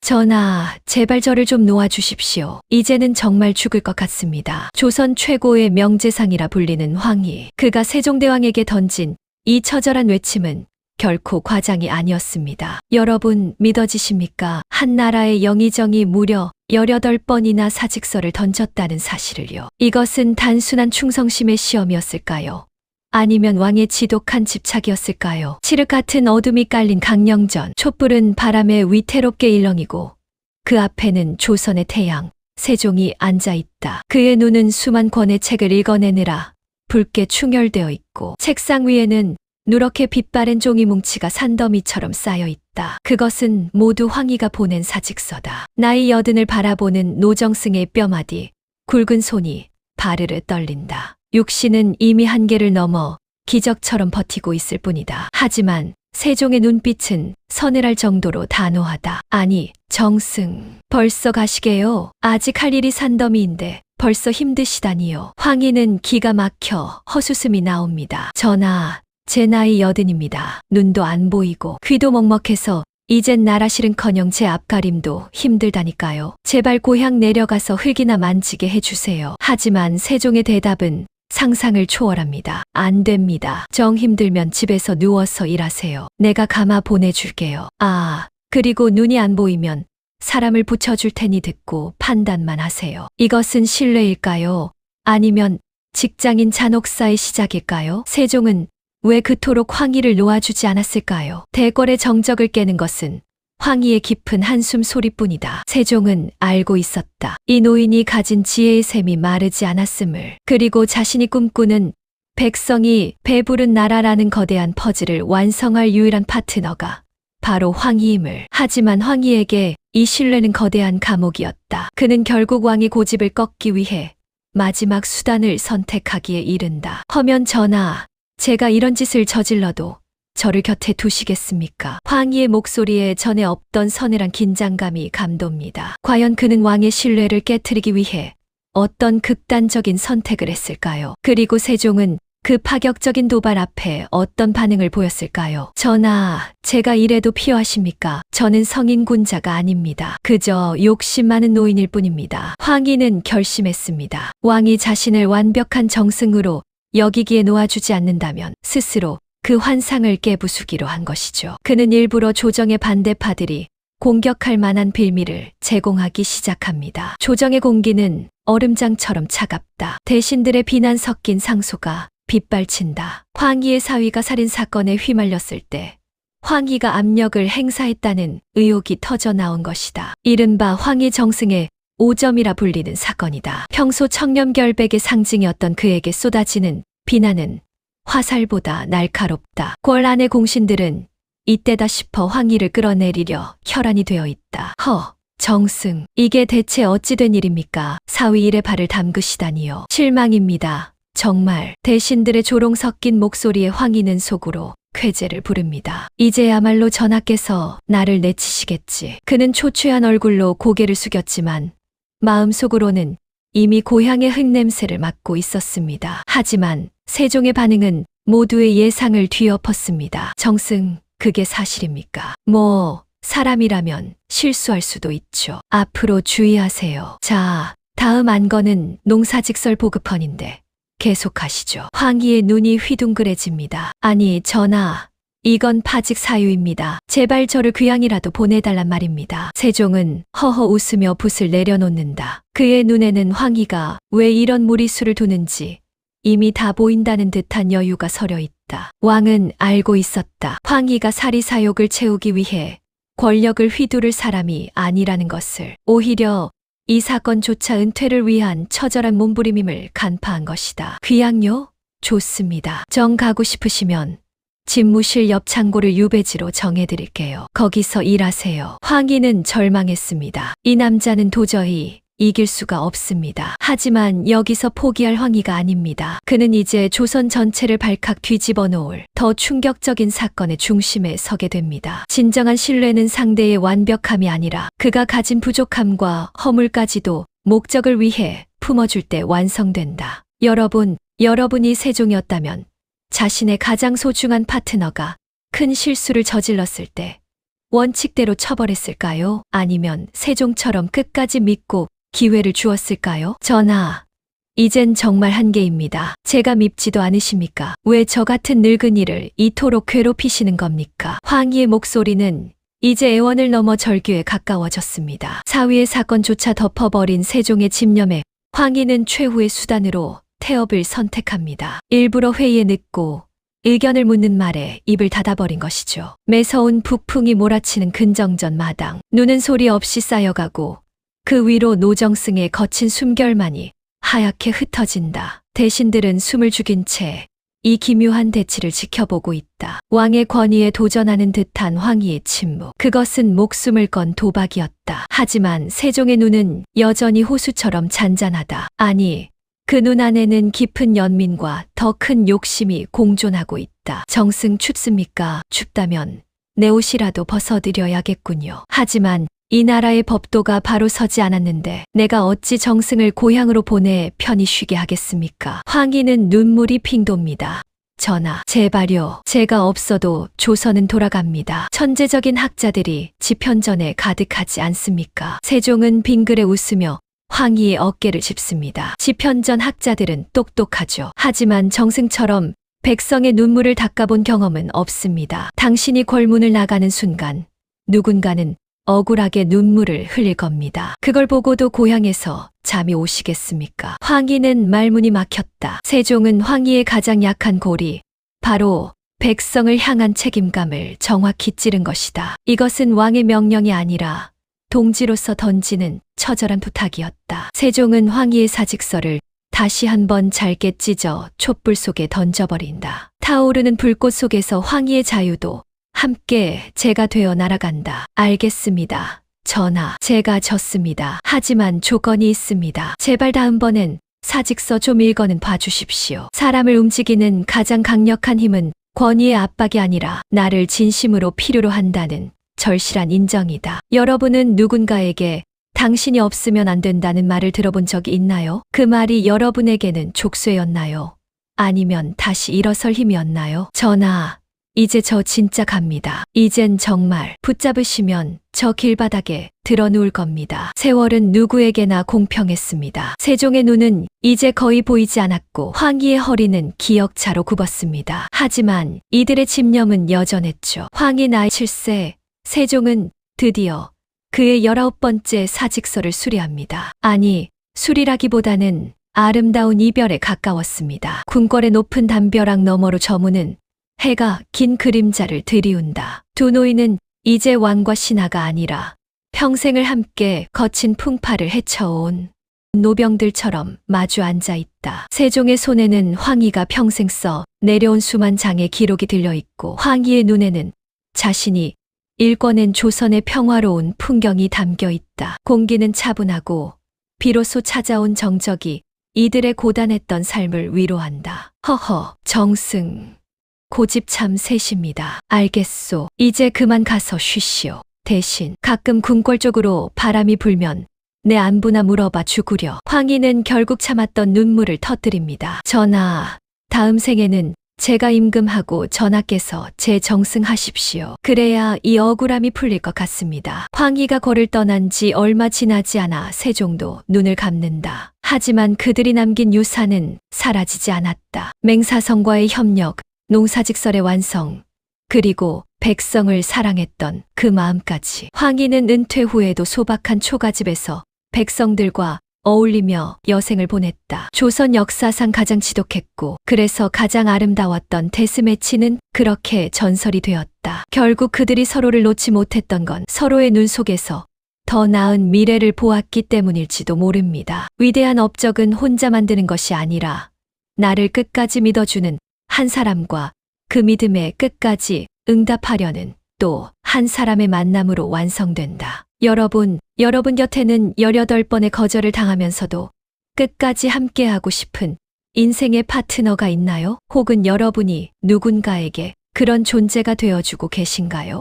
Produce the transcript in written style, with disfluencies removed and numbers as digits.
전하, 제발 저를 좀 놓아주십시오. 이제는 정말 죽을 것 같습니다. 조선 최고의 명재상이라 불리는 황희. 그가 세종대왕에게 던진 이 처절한 외침은 결코 과장이 아니었습니다. 여러분 믿어지십니까? 한 나라의 영의정이 무려 18번이나 사직서를 던졌다는 사실을요. 이것은 단순한 충성심의 시험이었을까요? 아니면 왕의 지독한 집착이었을까요? 칠흑 같은 어둠이 깔린 강령전, 촛불은 바람에 위태롭게 일렁이고 그 앞에는 조선의 태양, 세종이 앉아있다. 그의 눈은 수만 권의 책을 읽어내느라 붉게 충혈되어 있고 책상 위에는 누렇게 빛바랜 종이 뭉치가 산더미처럼 쌓여 있다. 그것은 모두 황희가 보낸 사직서다. 나이 80을 바라보는 노정승의 뼈마디, 굵은 손이 바르르 떨린다. 육신은 이미 한계를 넘어 기적처럼 버티고 있을 뿐이다. 하지만 세종의 눈빛은 서늘할 정도로 단호하다. 아니, 정승, 벌써 가시게요? 아직 할 일이 산더미인데 벌써 힘드시다니요. 황희는 기가 막혀 헛웃음이 나옵니다. 전하, 제 나이 80입니다. 눈도 안 보이고 귀도 먹먹해서 이젠 나라 실은커녕 제 앞가림도 힘들다니까요. 제발 고향 내려가서 흙이나 만지게 해주세요. 하지만 세종의 대답은 상상을 초월합니다. 안 됩니다. 정 힘들면 집에서 누워서 일하세요. 내가 감아 보내줄게요. 그리고 눈이 안 보이면 사람을 붙여줄 테니 듣고 판단만 하세요. 이것은 신뢰일까요? 아니면 직장인 잔혹사의 시작일까요? 세종은 왜 그토록 황희를 놓아주지 않았을까요? 대궐의 정적을 깨는 것은 황희의 깊은 한숨 소리뿐이다. 세종은 알고 있었다. 이 노인이 가진 지혜의 샘이 마르지 않았음을. 그리고 자신이 꿈꾸는 백성이 배부른 나라라는 거대한 퍼즐을 완성할 유일한 파트너가 바로 황희임을. 하지만 황희에게 이 신뢰는 거대한 감옥이었다. 그는 결국 왕의 고집을 꺾기 위해 마지막 수단을 선택하기에 이른다. 허면 전하, 제가 이런 짓을 저질러도 저를 곁에 두시겠습니까? 황희의 목소리에 전에 없던 서늘한 긴장감이 감돕니다. 과연 그는 왕의 신뢰를 깨트리기 위해 어떤 극단적인 선택을 했을까요? 그리고 세종은 그 파격적인 도발 앞에 어떤 반응을 보였을까요? 전하, 제가 이래도 필요하십니까? 저는 성인군자가 아닙니다. 그저 욕심 많은 노인일 뿐입니다. 황희는 결심했습니다. 왕이 자신을 완벽한 정승으로 여기기에 놓아주지 않는다면 스스로 그 환상을 깨부수기로 한 것이죠. 그는 일부러 조정의 반대파들이 공격할 만한 빌미를 제공하기 시작합니다. 조정의 공기는 얼음장처럼 차갑다. 대신들의 비난 섞인 상소가 빗발친다. 황희의 사위가 살인사건에 휘말렸을 때 황희가 압력을 행사했다는 의혹이 터져 나온 것이다. 이른바 황희 정승의 5점이라 불리는 사건이다. 평소 청렴결백의 상징이었던 그에게 쏟아지는 비난은 화살보다 날카롭다. 궐 안의 공신들은 이때다 싶어 황희를 끌어내리려 혈안이 되어 있다. 정승, 이게 대체 어찌 된 일입니까? 사위 일에 발을 담그시다니요. 실망입니다. 정말. 대신들의 조롱 섞인 목소리에 황희는 속으로 쾌재를 부릅니다. 이제야말로 전하께서 나를 내치시겠지. 그는 초췌한 얼굴로 고개를 숙였지만 마음속으로는 이미 고향의 흙냄새를 맡고 있었습니다. 하지만 세종의 반응은 모두의 예상을 뒤엎었습니다. 정승, 그게 사실입니까? 사람이라면 실수할 수도 있죠. 앞으로 주의하세요. 자, 다음 안건은 농사직설 보급헌인데 계속하시죠. 황희의 눈이 휘둥그레집니다. 아니, 전하, 이건 파직 사유입니다. 제발 저를 귀양이라도 보내달란 말입니다. 세종은 허허 웃으며 붓을 내려놓는다. 그의 눈에는 황희가 왜 이런 무리수를 두는지 이미 다 보인다는 듯한 여유가 서려 있다. 왕은 알고 있었다. 황희가 사리사욕을 채우기 위해 권력을 휘두를 사람이 아니라는 것을. 오히려 이 사건조차 은퇴를 위한 처절한 몸부림임을 간파한 것이다. 귀양요? 좋습니다. 정 가고 싶으시면 집무실 옆 창고를 유배지로 정해드릴게요. 거기서 일하세요. 황희는 절망했습니다. 이 남자는 도저히 이길 수가 없습니다. 하지만 여기서 포기할 황희가 아닙니다. 그는 이제 조선 전체를 발칵 뒤집어 놓을 더 충격적인 사건의 중심에 서게 됩니다. 진정한 신뢰는 상대의 완벽함이 아니라 그가 가진 부족함과 허물까지도 목적을 위해 품어줄 때 완성된다. 여러분이 세종이었다면 자신의 가장 소중한 파트너가 큰 실수를 저질렀을 때 원칙대로 처벌했을까요? 아니면 세종처럼 끝까지 믿고 기회를 주었을까요? 전하, 이젠 정말 한계입니다. 제가 밉지도 않으십니까? 왜 저 같은 늙은이를 이토록 괴롭히시는 겁니까? 황희의 목소리는 이제 애원을 넘어 절규에 가까워졌습니다. 사위의 사건조차 덮어버린 세종의 집념에 황희는 최후의 수단으로 태업을 선택합니다. 일부러 회의에 늦고 의견을 묻는 말에 입을 닫아버린 것이죠. 매서운 북풍이 몰아치는 근정전 마당. 눈은 소리 없이 쌓여가고 그 위로 노정승의 거친 숨결만이 하얗게 흩어진다. 대신들은 숨을 죽인 채 이 기묘한 대치를 지켜보고 있다. 왕의 권위에 도전하는 듯한 황희의 침묵. 그것은 목숨을 건 도박이었다. 하지만 세종의 눈은 여전히 호수처럼 잔잔하다. 아니, 그 눈 안에는 깊은 연민과 더 큰 욕심이 공존하고 있다. 정승 춥습니까? 춥다면 내 옷이라도 벗어드려야겠군요. 하지만 이 나라의 법도가 바로 서지 않았는데 내가 어찌 정승을 고향으로 보내 편히 쉬게 하겠습니까? 황희는 눈물이 핑 돕니다. 전하, 제발요. 제가 없어도 조선은 돌아갑니다. 천재적인 학자들이 지편전에 가득하지 않습니까? 세종은 빙그레 웃으며 황희의 어깨를 짚습니다. 지편전 학자들은 똑똑하죠. 하지만 정승처럼 백성의 눈물을 닦아본 경험은 없습니다. 당신이 궐문을 나가는 순간 누군가는 억울하게 눈물을 흘릴 겁니다. 그걸 보고도 고향에서 잠이 오시겠습니까? 황희는 말문이 막혔다. 세종은 황희의 가장 약한 골이 바로 백성을 향한 책임감을 정확히 찌른 것이다. 이것은 왕의 명령이 아니라 동지로서 던지는 처절한 부탁이었다. 세종은 황희의 사직서를 다시 한번 잘게 찢어 촛불 속에 던져버린다. 타오르는 불꽃 속에서 황희의 자유도 함께 제가 되어 날아간다. 알겠습니다. 전하, 제가 졌습니다. 하지만 조건이 있습니다. 제발 다음번엔 사직서 좀 읽어는 봐주십시오. 사람을 움직이는 가장 강력한 힘은 권위의 압박이 아니라 나를 진심으로 필요로 한다는 절실한 인정이다. 여러분은 누군가에게 당신이 없으면 안 된다는 말을 들어본 적이 있나요? 그 말이 여러분에게는 족쇄였나요? 아니면 다시 일어설 힘이었나요? 전하, 이제 저 진짜 갑니다. 이젠 정말 붙잡으시면 저 길바닥에 드러누울 겁니다. 세월은 누구에게나 공평했습니다. 세종의 눈은 이제 거의 보이지 않았고 황희의 허리는 기역자로 굽었습니다. 하지만 이들의 집념은 여전했죠. 황희 나이 7세, 세종은 드디어 그의 19번째 사직서를 수리합니다. 아니, 수리라기보다는 아름다운 이별에 가까웠습니다. 궁궐의 높은 담벼락 너머로 저무는 해가 긴 그림자를 들이운다. 두 노인은 이제 왕과 신하가 아니라 평생을 함께 거친 풍파를 헤쳐온 노병들처럼 마주 앉아 있다. 세종의 손에는 황희가 평생 써 내려온 수만 장의 기록이 들려있고 황희의 눈에는 자신이 읽어낸 조선의 평화로운 풍경이 담겨 있다. 공기는 차분하고 비로소 찾아온 정적이 이들의 고단했던 삶을 위로한다. 허허, 정승. 고집 참 세십니다. 알겠소. 이제 그만 가서 쉬시오. 대신 가끔 궁궐 쪽으로 바람이 불면 내 안부나 물어봐 주구려. 황희는 결국 참았던 눈물을 터뜨립니다. 전하, 다음 생에는 제가 임금하고 전하께서 재정승하십시오. 그래야 이 억울함이 풀릴 것 같습니다. 황희가 거를 떠난 지 얼마 지나지 않아 세종도 눈을 감는다. 하지만 그들이 남긴 유산은 사라지지 않았다. 맹사성과의 협력, 농사직설의 완성, 그리고 백성을 사랑했던 그 마음까지. 황희는 은퇴 후에도 소박한 초가집에서 백성들과 어울리며 여생을 보냈다. 조선 역사상 가장 지독했고 그래서 가장 아름다웠던 데스매치는 그렇게 전설이 되었다. 결국 그들이 서로를 놓지 못했던 건 서로의 눈 속에서 더 나은 미래를 보았기 때문일지도 모릅니다. 위대한 업적은 혼자 만드는 것이 아니라 나를 끝까지 믿어주는 한 사람과 그 믿음에 끝까지 응답하려는 또 한 사람의 만남으로 완성된다. 여러분 곁에는 18번의 거절을 당하면서도 끝까지 함께하고 싶은 인생의 파트너가 있나요? 혹은 여러분이 누군가에게 그런 존재가 되어주고 계신가요?